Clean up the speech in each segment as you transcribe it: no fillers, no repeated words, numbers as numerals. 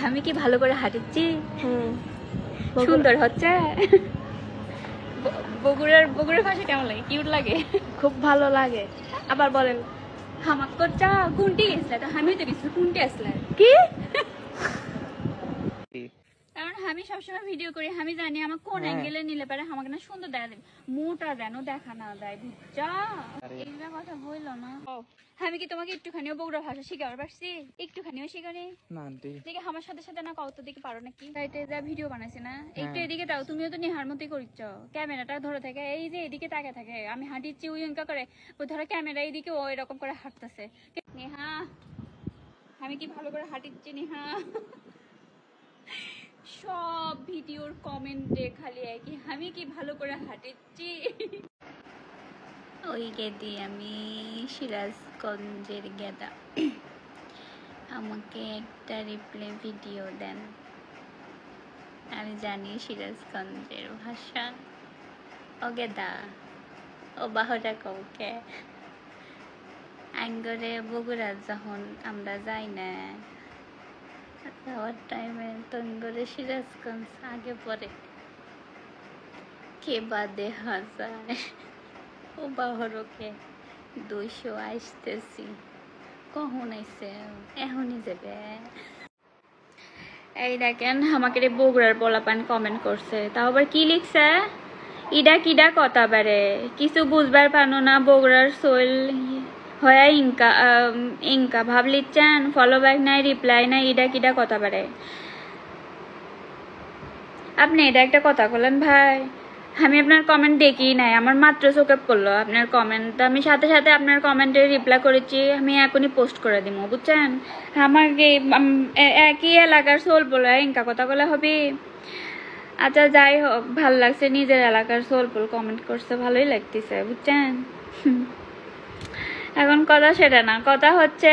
আমি কি ভালো করে হাঁটিচ্ছি? সুন্দর হচ্ছে। বগুড়ার ভাষা কেমন লাগে? কিউট লাগে? খুব ভালো লাগে। আবার বলেন। হামাক করছা কোনটি গেছলা? তো আমি তো গেছি কোনটি আসলা কি? কারণ আমি সবসময় ভিডিও করি, আমি জানি আমার কোন অ্যাঙ্গেলে নিলে পারে আমাকে না সুন্দর দেখা দেবে, মোটা যেন দেখা না দেয়, বুঝছা? এইগুলা কথা বললো না। আমি কি তোমাকে একটুখানিও বগুড়া ভাষা শিখাবার পারছি? একটুখানিও শিখানি না আন্টি। দেখে আমার সাথে সাথে না কত দিকে পারো নাকি? সাইটে যা ভিডিও বানাইছে না, একটু এদিকে দাও। তুমিও তো নেহার মতোই করিচ্ছ, ক্যামেরাটা ধরে থাকে এই যে এদিকে তাকে থাকে, আমি হাঁটিচ্ছি ওই অঙ্কা করে, ওই ধরো ক্যামেরা এইদিকে ও এরকম করে হাঁটতেছে। নেহা, আমি কি ভালো করে হাঁটিচ্ছি নেহা? সব ভিডিওর কমেন্টে খালি একই, আমি কি ভালো করে হাঁটিচ্ছি? ওই গেদি আমি সিরাজগঞ্জের গেদা, আমাকে একটা রিপ্লে ভিডিও দেন। আমি জানি সিরাজগঞ্জের ভাষা। ও গেদা, ও বাহটা কৌকে আঙ্গরে বগুড়া যখন আমরা যাই না যাওয়ার টাইমে তঙ্গরে সিরাজগঞ্জ আগে পরে কে বাদে হাজার ও বাহরকে 200 আসতেছি। কখন আইসে? এখনই যাবে। এই দেখেন আমাকে বগুড়ার পোলাপান কমেন্ট করছে, তাও আবার কি লিখছে? ইডা কিডা কথা বারে কিছু বুঝবার পানো না, বগুড়ার সোল হয়া ইনকা ইনকা ভাব লিখছেন, ফলো ব্যাক নাই, রিপ্লাই নাই, ইডা কিডা কথা বারে। আপনি এটা একটা কথা বললেন ভাই, আমি আপনার কমেন্ট দেখি নাই, আমার মাত্র চোখে পড়লো আপনার কমেন্ট, আমি সাথে সাথে আপনার কমেন্টে রিপ্লাই করেছি, আমি এখনই পোস্ট করে দিব, বুঝছেন? আমাকে একই এলাকার সোল বলে ইনকা কথা বলে হবে? আচ্ছা যাই হোক, ভাল লাগছে, নিজের এলাকার সোলফুল কমেন্ট করছে, ভালোই লাগতেছে, বুঝছেন? এখন কথা সেটা না, কথা হচ্ছে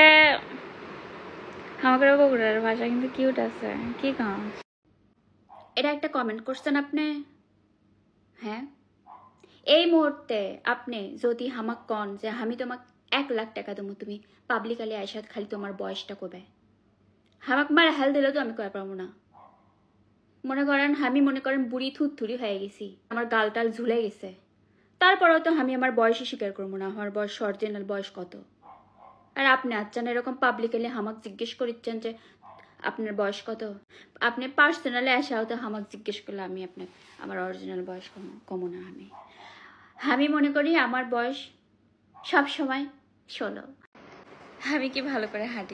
আমাকে বগুড়ার ভাষা কিন্তু কিউট আছে, কি কারণ? এটা একটা কমেন্ট করছেন আপনি, হ্যাঁ? এই মুহূর্তে আপনি যদি হামাক কন যে আমি তোমাক 1 লাখ টাকা দেবো, তুমি পাবলিকালি আইসাত খালি তোমার বয়সটা কবে, হামাক মারা হেল দিলেও তো আমি কয়ে পারবো না। মনে করেন আমি মনে করেন বুড়ি থুতথুরি হয়ে গেছি, আমার গালটাল ঝুলে গেছে, তারপরেও তো আমি আমার বয়সই স্বীকার করবো না, আমার বয়স অরিজিনাল বয়স কত। আর আপনি আচ্ছান এরকম পাবলিকালি হামাক জিজ্ঞেস করিচ্ছেন যে আপনার বয়স কত, আপনি পার্সোনালি আসাও তো হামাক জিজ্ঞেস করলে আমি আপনার আমার অরিজিনাল বয়স কমো না। আমি মনে করি আমার বয়স সব সময় 16। আমি কি ভালো করে হাঁটি?